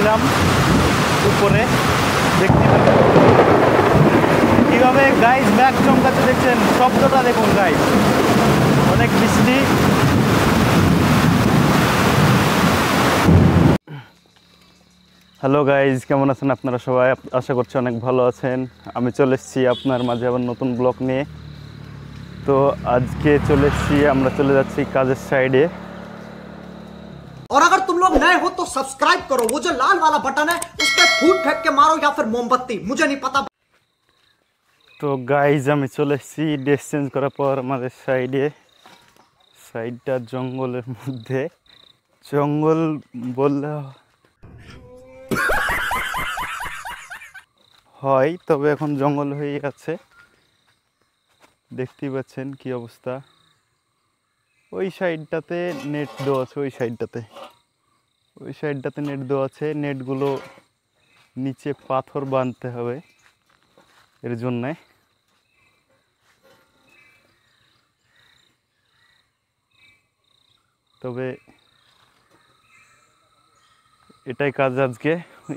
করছিলাম উপরে, দেখতে পাচ্ছেন কীভাবে গাইজ ব্যাগ চমকাতে, দেখছেন শব্দটা দেখুন গাইজ, অনেক বৃষ্টি। হ্যালো গাইজ, কেমন আছেন আপনারা সবাই? আশা করছি অনেক ভালো আছেন। আমি চলে এসেছি আপনার মাঝে আবার নতুন ব্লগ নিয়ে। তো আজকে চলে এসেছি, আমরা চলে যাচ্ছি কাজের সাইডে। और अगर तुम लोग नए हो तो सब्सक्राइब करो, वो जो लाल वाला बटन है उस पर फूट फेंक के मारो या फिर मोमबत्ती, मुझे नहीं पता। তো গাইজ আমি চলে এসেছি ড্রেস চেঞ্জ করার পর আমাদের সাইডটা জঙ্গলের মধ্যে। জঙ্গল বললে হয়, তবে এখন জঙ্গল হয়ে গেছে। দেখতেই পাচ্ছেন কি অবস্থা। ওই সাইডটাতে নেট দেওয়া আছে, ওই সাইডটাতে নেট দেওয়া আছে। নেটগুলো নিচে পাথর বাঁধতে হবে, এর জন্যে। তবে এটাই কাজ আজকে।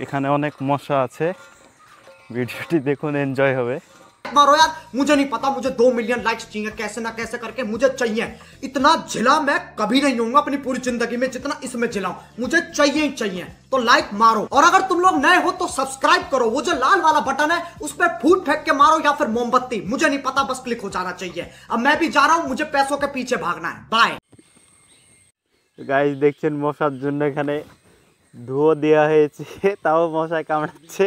এখানে অনেক মশা আছে, ভিডিওটি দেখুন, এনজয় হবে। मारो यार, मुझे नहीं पता, मुझे 2 मिलियन लाइक्स चाहिए, कैसे ना कैसे करके मुझे चाहिए। इतना झिला मैं कभी नहीं होऊंगा अपनी पूरी जिंदगी में जितना इसमें झिलाऊं, मुझे चाहिए ही चाहिए। तो लाइक मारो, और अगर तुम लोग नए हो तो सब्सक्राइब करो, वो जो लाल वाला बटन है उस पर फूट फेंक के मारो या फिर मोमबत्ती, मुझे नहीं पता, बस क्लिक हो जाना चाहिए। अब मैं भी जा रहा हूं, मुझे पैसों के पीछे भागना है। बाय গাইজ দেখছেন মশার জন্য এখানে ধুয়ো দেওয়া হয়েছে, তাও মশায় কামড়াচ্ছে।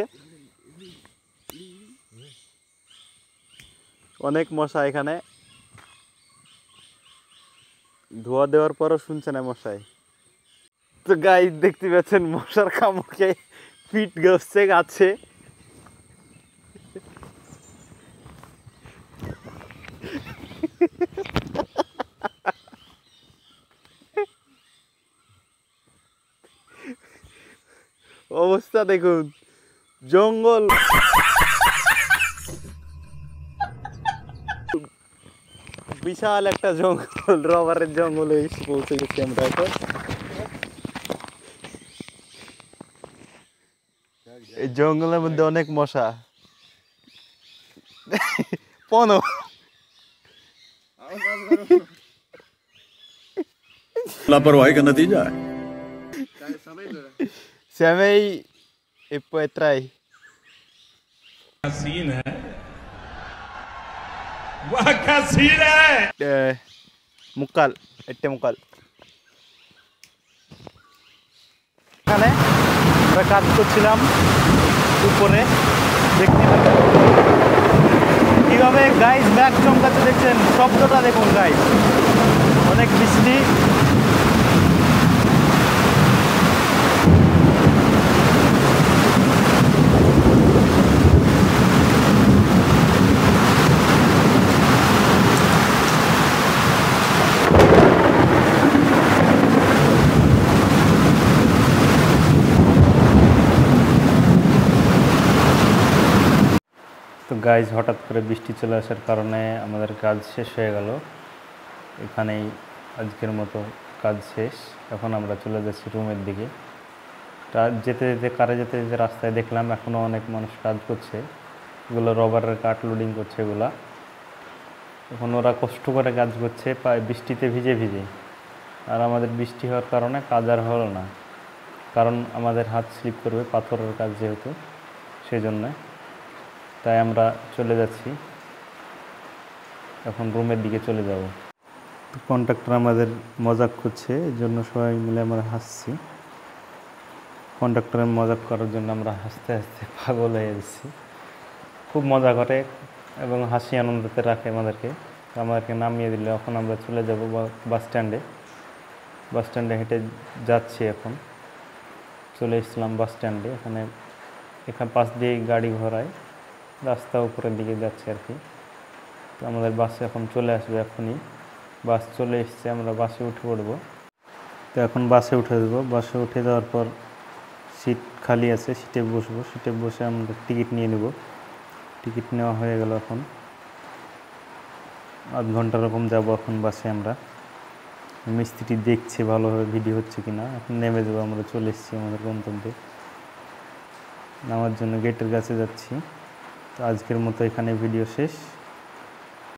অনেক মশা এখানে, ধোয়া দেওয়ার পরও শুনছে না মশাই। তো গাইজ দেখতে পাচ্ছেন মশার কামড়ে পিঠ গসছে গাছে। অবস্থা দেখুন, জঙ্গল, বিশাল একটা জঙ্গল, রবারের জঙ্গলে এসে পৌঁছে গেছি আমরা এখন। এই জঙ্গলের মধ্যে অনেক মশা। পনো लापरवाही का नतीजा है। Siamay e poi trai. Scene है, वाह क्या सीन है। मुक्काल एट्टे मुक्काल এখানে আমরা কাজ করছিলাম উপরে, দেখতে পাচ্ছেন কীভাবে গাইজ ব্যাগ চমকাতে, দেখছেন শব্দটা দেখুন গাইজ, অনেক বৃষ্টি। তো গাইজ হঠাৎ করে বৃষ্টি চলে আসার কারণে আমাদের কাজ শেষ হয়ে গেল। এখানেই আজকের মতো কাজ শেষ। এখন আমরা চলে যাচ্ছি রুমের দিকে। যেতে যেতে রাস্তায় দেখলাম এখনও অনেক মানুষ কাজ করছে, এগুলো রবারের কাঠ লোডিং করছে। এগুলা এখন ওরা কষ্ট করে কাজ করছে, বৃষ্টিতে ভিজে ভিজে। আর আমাদের বৃষ্টি হওয়ার কারণে কাজ আর হলো না, কারণ আমাদের হাত স্লিপ করবে, পাথরের কাজ যেহেতু, সেই জন্যে। তাই আমরা চলে যাচ্ছি, এখন রুমের দিকে চলে যাব। তো কন্ট্রাক্টর আমাদের মজাক করছে, এই জন্য সবাই মিলে আমরা হাসছি। কন্ট্রাক্টরের মজাক করার জন্য আমরা হাসতে হাসতে পাগল হয়ে যাচ্ছি। খুব মজা করে এবং হাসি আনন্দতে রাখে আমাদেরকে নামিয়ে দিলে এখন আমরা চলে যাব বাস স্ট্যান্ডে হেঁটে যাচ্ছি। এখন চলে এসেছিলাম বাস স্ট্যান্ডে। এখানে পাশ দিয়ে গাড়ি ঘোরায়, রাস্তা উপরের দিকে যাচ্ছে আর কি। তো আমাদের বাসে এখন চলে আসবে, এখনই বাস চলে এসছে, আমরা বাসে উঠে পড়বো। তো এখন বাসে উঠে দেবো। বাসে উঠে যাওয়ার পর সিট খালি আছে, সিটে বসবো। সিটে বসে আমরা টিকিট নিয়ে নেব। টিকিট নেওয়া হয়ে গেল। এখন আধ ঘন্টা রকম যাবো এখন বাসে আমরা। মিস্ত্রি দেখছে ভালোভাবে ভিডিও হচ্ছে কিনা। এখন নেমে যাবো, আমরা চলে এসেছি আমাদের গন্তব্যে। নামার জন্য গেটের কাছে যাচ্ছি। তো আজকের মতো এখানে ভিডিও শেষ।